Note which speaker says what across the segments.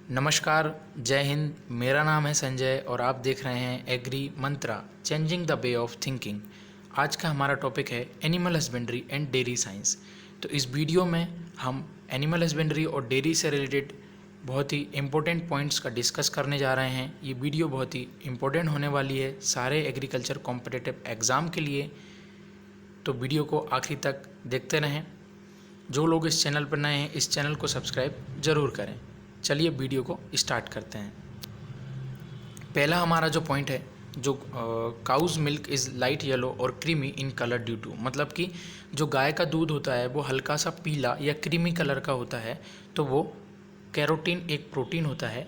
Speaker 1: नमस्कार, जय हिंद। मेरा नाम है संजय और आप देख रहे हैं Agri Mantra, changing the way of thinking. आज का हमारा टॉपिक है animal husbandry and dairy science. तो इस वीडियो में हम एनिमल हस्बेंड्री और डेयरी से रिलेटेड बहुत ही इम्पोर्टेंट पॉइंट्स का डिस्कस करने जा रहे हैं। ये वीडियो बहुत ही इम्पोर्टेंट होने वाली है सारे एग्रीकल्चर कॉम्पिटिटिव एग्ज़ाम के लिए, तो वीडियो को आखिरी तक देखते रहें। जो लोग इस चैनल पर नए हैं, इस चैनल को सब्सक्राइब ज़रूर करें। चलिए वीडियो को स्टार्ट करते हैं। पहला हमारा जो पॉइंट है, जो cow's milk is light yellow और creamy in colour due to, मतलब कि जो गाय का दूध होता है वो हल्का सा पीला या क्रीमी कलर का होता है, तो वो कैरोटीन एक प्रोटीन होता है,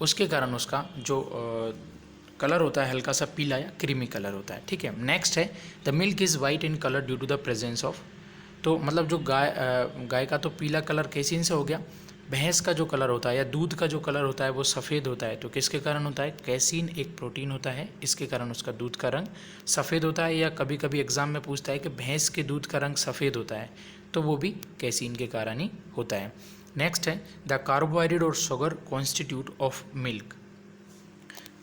Speaker 1: उसके कारण उसका जो कलर होता है हल्का सा पीला या क्रीमी कलर होता है। ठीक है, नेक्स्ट है the milk is white in colour due to the presence of, तो मतलब जो गाय का तो पीला कलर कैसीन से हो गया, भैंस का जो कलर होता है या दूध का जो कलर होता है वो सफ़ेद होता है, तो किसके कारण होता है? कैसीन एक प्रोटीन होता है, इसके कारण उसका दूध का रंग सफ़ेद होता है। या कभी कभी एग्जाम में पूछता है कि भैंस के दूध का रंग सफ़ेद होता है, तो वो भी कैसीन के कारण ही होता है। नेक्स्ट है द कार्बोहाइड्रेट और शुगर कॉन्स्टिट्यूट ऑफ मिल्क,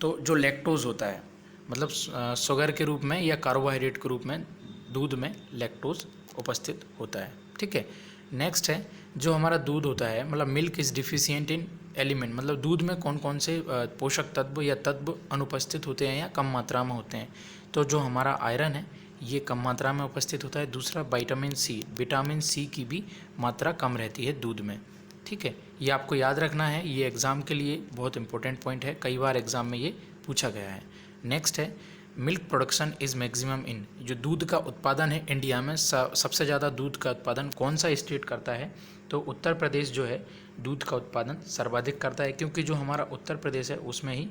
Speaker 1: तो जो लैक्टोज होता है, मतलब शुगर के रूप में या कार्बोहाइड्रेट के रूप में दूध में लैक्टोज उपस्थित होता है। ठीक है, नेक्स्ट है जो हमारा दूध होता है, मतलब milk is deficient in element, मतलब दूध में कौन कौन से पोषक तत्व या तत्व अनुपस्थित होते हैं या कम मात्रा में होते हैं। तो जो हमारा आयरन है ये कम मात्रा में उपस्थित होता है। दूसरा विटामिन सी की भी मात्रा कम रहती है दूध में। ठीक है, ये आपको याद रखना है, ये एग्ज़ाम के लिए बहुत इंपॉर्टेंट पॉइंट है, कई बार एग्ज़ाम में ये पूछा गया है। नेक्स्ट है milk production is maximum in, जो दूध का उत्पादन है इंडिया में सबसे ज़्यादा दूध का उत्पादन कौन सा स्टेट करता है? तो उत्तर प्रदेश जो है दूध का उत्पादन सर्वाधिक करता है, क्योंकि जो हमारा उत्तर प्रदेश है उसमें ही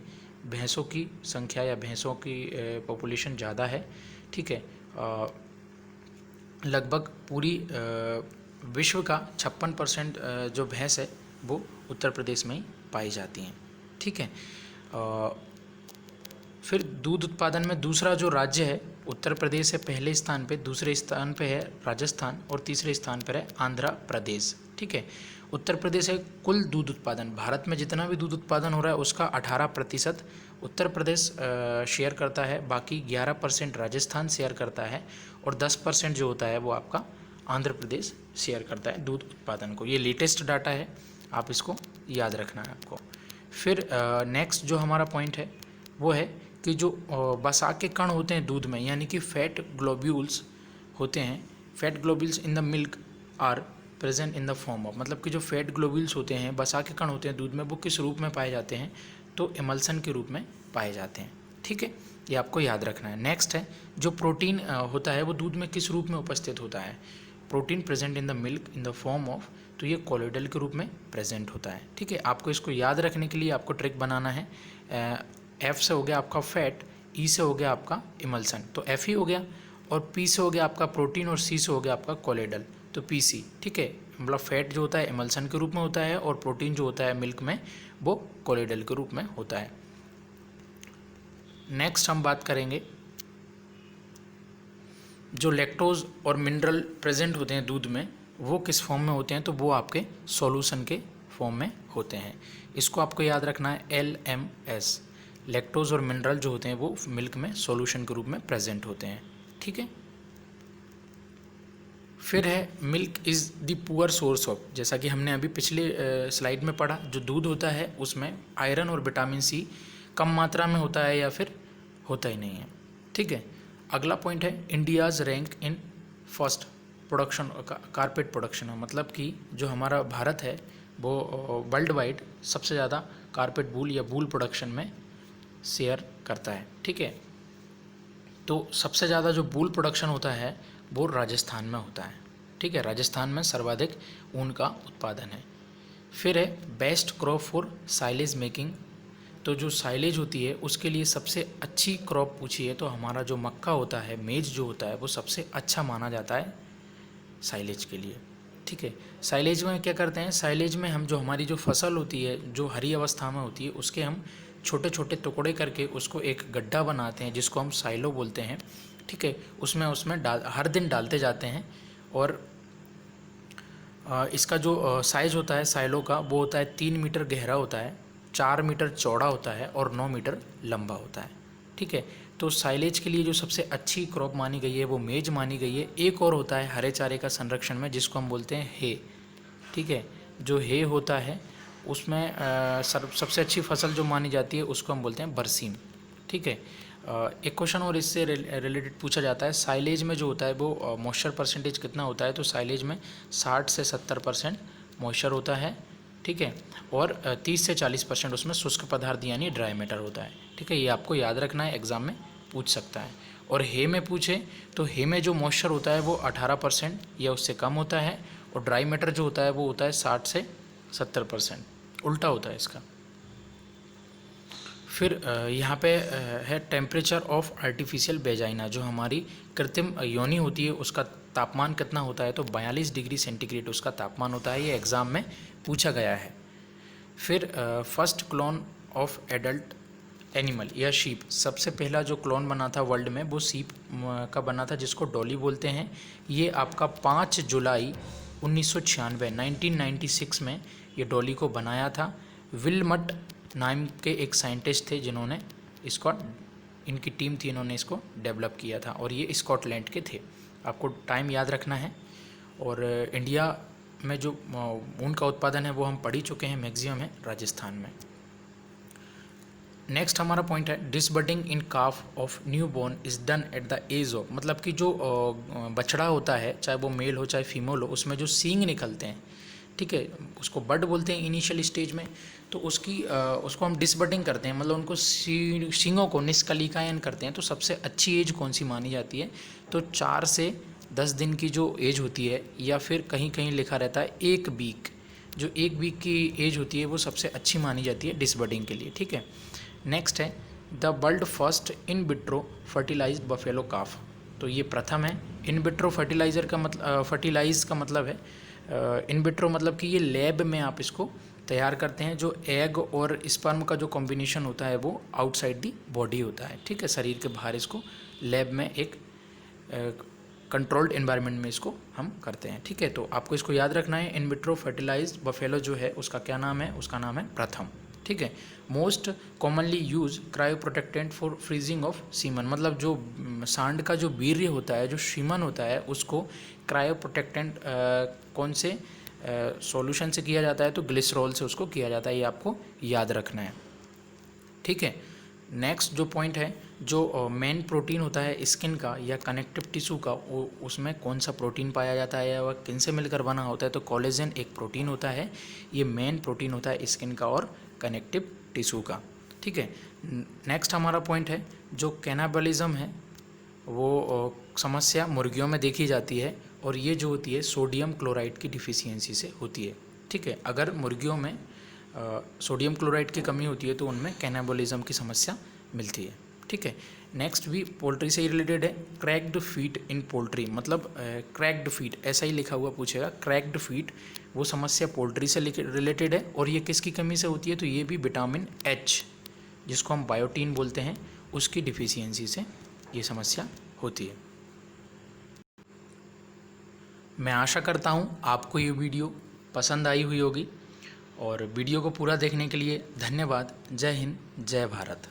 Speaker 1: भैंसों की संख्या या भैंसों की पॉपुलेशन ज़्यादा है। ठीक है, लगभग पूरी विश्व का 56% जो भैंस है वो उत्तर प्रदेश में ही पाई जाती हैं। ठीक है, फिर दूध उत्पादन में दूसरा जो राज्य है उत्तर प्रदेश है पहले स्थान पे, दूसरे स्थान पे है राजस्थान और तीसरे स्थान पर है आंध्र प्रदेश। ठीक है, उत्तर प्रदेश है कुल दूध उत्पादन, भारत में जितना भी दूध उत्पादन हो रहा है उसका 18% उत्तर प्रदेश शेयर करता है, बाकी 11% राजस्थान शेयर करता है और 10% जो होता है वो आपका आंध्र प्रदेश शेयर करता है दूध उत्पादन को। ये लेटेस्ट डाटा है, आप इसको याद रखना है आपको। फिर नेक्स्ट जो हमारा पॉइंट है वो है कि जो वसा के कण होते हैं दूध में, यानी कि फैट ग्लोब्यूल्स होते हैं, fat globules in the milk are present in the form of, मतलब कि जो फैट ग्लोब्यूल्स होते हैं, वसा के कण होते हैं दूध में, वो किस रूप में पाए जाते हैं? तो एमल्सन के रूप में पाए जाते हैं। ठीक है, ये आपको याद रखना है। नेक्स्ट है जो प्रोटीन होता है वो दूध में किस रूप में उपस्थित होता है? Protein present in the milk in the form of, तो ये कोलोइडल के रूप में प्रेजेंट होता है। ठीक है, आपको इसको याद रखने के लिए आपको ट्रिक बनाना है। एफ से हो गया आपका फैट, ई से हो गया आपका इमल्सन, तो एफ ही हो गया, और पी से हो गया आपका प्रोटीन और सी से हो गया आपका कोलोइडल, तो पी सी। ठीक है, मतलब फैट जो होता है इमल्सन के रूप में होता है और प्रोटीन जो होता है मिल्क में वो कोलोइडल के रूप में होता है। नेक्स्ट हम बात करेंगे जो लैक्टोज और मिनरल प्रेजेंट होते हैं दूध में वो किस फॉर्म में होते हैं? तो वो आपके सॉल्यूशन के फॉर्म में होते हैं। इसको आपको याद रखना है, LMS, लैक्टोज और मिनरल जो होते हैं वो मिल्क में सॉल्यूशन के रूप में प्रेजेंट होते हैं। ठीक है, फिर है milk is the poor source of, जैसा कि हमने अभी पिछले स्लाइड में पढ़ा, जो दूध होता है उसमें आयरन और विटामिन सी कम मात्रा में होता है या फिर होता ही नहीं है। ठीक है, अगला पॉइंट है India's rank in first production carpet production है, मतलब कि जो हमारा भारत है वो वर्ल्ड वाइड सबसे ज़्यादा कारपेट वूल या वूल प्रोडक्शन में शेयर करता है। ठीक है, तो सबसे ज़्यादा जो वूल प्रोडक्शन होता है वो राजस्थान में होता है। ठीक है, राजस्थान में सर्वाधिक ऊन का उत्पादन है। फिर है best crop for silage making, तो जो साइलेज होती है उसके लिए सबसे अच्छी क्रॉप पूछी है तो हमारा जो मक्का होता है, मेज जो होता है वो सबसे अच्छा माना जाता है साइलेज के लिए। ठीक है, साइलेज में क्या करते हैं? साइलेज में हम जो हमारी जो फसल होती है जो हरी अवस्था में होती है उसके हम छोटे छोटे टुकड़े करके उसको एक गड्ढा बनाते हैं जिसको हम साइलो बोलते हैं। ठीक है, उसमें हर दिन डालते जाते हैं और इसका जो साइज़ होता है साइलो का वो होता है 3 मीटर गहरा होता है, 4 मीटर चौड़ा होता है और 9 मीटर लंबा होता है। ठीक है, तो साइलेज के लिए जो सबसे अच्छी क्रॉप मानी गई है वो मेज मानी गई है। एक और होता है हरे चारे का संरक्षण में जिसको हम बोलते हैं हे। ठीक है, जो हे होता है उसमें सबसे अच्छी फसल जो मानी जाती है उसको हम बोलते हैं बरसीम। ठीक है, एक क्वेश्चन और इससे रिलेटेड पूछा जाता है, साइलेज में जो होता है वो मॉइस्चर परसेंटेज कितना होता है, तो साइलेज में 60 से 70% मॉइस्चर होता है। ठीक है, और 30 से 40% उसमें शुष्क पदार्थ यानी ड्राई मैटर होता है। ठीक है, ये आपको याद रखना है, एग्जाम में पूछ सकता है। और हे में पूछे तो हे में जो मॉइस्चर होता है वो 18% या उससे कम होता है, और ड्राई मैटर जो होता है वो होता है 60 से 70%, उल्टा होता है इसका। फिर यहाँ पे है टेम्परेचर ऑफ आर्टिफिशियल वेजाइना, जो हमारी कृत्रिम योनि होती है उसका तापमान कितना होता है, तो 42 डिग्री सेंटीग्रेड उसका तापमान होता है। ये एग्ज़ाम में पूछा गया है। फिर first clone of adult animal या शीप, सबसे पहला जो क्लोन बना था वर्ल्ड में वो शीप का बना था जिसको डॉली बोलते हैं। ये आपका 5 जुलाई 1996 में ये डॉली को बनाया था। विलमट नाम के एक साइंटिस्ट थे जिन्होंने इसको, इनकी टीम थी, इन्होंने इसको डेवलप किया था और ये स्कॉटलैंड के थे। आपको टाइम याद रखना है। और इंडिया में जो ऊन का उत्पादन है वो हम पढ़ ही चुके हैं, मैक्सिमम है राजस्थान में। नेक्स्ट हमारा पॉइंट है disbudding in calf of newborn is done at the age of, मतलब कि जो बछड़ा होता है चाहे वो मेल हो चाहे फीमेल हो, उसमें जो सींग निकलते हैं, ठीक है, उसको बड बोलते हैं इनिशियल स्टेज में। तो उसको हम डिसबर्डिंग करते हैं, मतलब उनको सींगों को निष्कलिकायन करते हैं। तो सबसे अच्छी एज कौन सी मानी जाती है, तो 4 से 10 दिन की जो एज होती है, या फिर कहीं कहीं लिखा रहता है 1 वीक, जो 1 वीक की एज होती है वो सबसे अच्छी मानी जाती है डिसबर्डिंग के लिए। ठीक है, नेक्स्ट है the world first in vitro fertilised buffalo calf, तो ये प्रथम है। इन विट्रो फर्टिलाइज़र का मतलब फर्टिलाइज का मतलब है इन विट्रो, मतलब कि ये लैब में आप इसको तैयार करते हैं। जो एग और स्पर्म का जो कॉम्बिनेशन होता है वो आउटसाइड दी बॉडी होता है। ठीक है, शरीर के बाहर इसको लैब में एक कंट्रोल्ड एनवायरनमेंट में इसको हम करते हैं। ठीक है, तो आपको इसको याद रखना है। इन विट्रो फर्टिलाइज्ड बफेलो जो है उसका क्या नाम है, उसका नाम है प्रथम। ठीक है, most commonly use cryo protectant for freezing of semen, मतलब जो सांड का जो वीर्य होता है, जो सीमन होता है, उसको क्रायो प्रोटेक्टेंट कौन से सॉल्यूशन से किया जाता है, तो ग्लिसरॉल से उसको किया जाता है। ये आपको याद रखना है। ठीक है, नेक्स्ट जो पॉइंट है, जो मेन प्रोटीन होता है स्किन का या कनेक्टिव टिश्यू का, वो उसमें कौन सा प्रोटीन पाया जाता है या वह किन से मिलकर बना होता है, तो कोलेजन एक प्रोटीन होता है। ये मेन प्रोटीन होता है स्किन का और कनेक्टिव टिश्यू का। ठीक है, नेक्स्ट हमारा पॉइंट है जो कैनाबलिज्म है वो समस्या मुर्गियों में देखी जाती है, और ये जो होती है सोडियम क्लोराइड की डिफिशियंसी से होती है। ठीक है, अगर मुर्गियों में सोडियम क्लोराइड की कमी होती है तो उनमें कैनाबलिज्म की समस्या मिलती है। ठीक है, नेक्स्ट भी पोल्ट्री से ही रिलेटेड है। क्रैक्ड फीट इन पोल्ट्री, मतलब क्रैक्ड फीट ऐसा ही लिखा हुआ पूछेगा। क्रैक्ड फीट वो समस्या पोल्ट्री से रिलेटेड है, और ये किसकी कमी से होती है, तो ये भी विटामिन एच जिसको हम बायोटीन बोलते हैं उसकी डिफिशियंसी से ये समस्या होती है। मैं आशा करता हूँ आपको ये वीडियो पसंद आई हुई होगी, और वीडियो को पूरा देखने के लिए धन्यवाद। जय हिंद, जय भारत।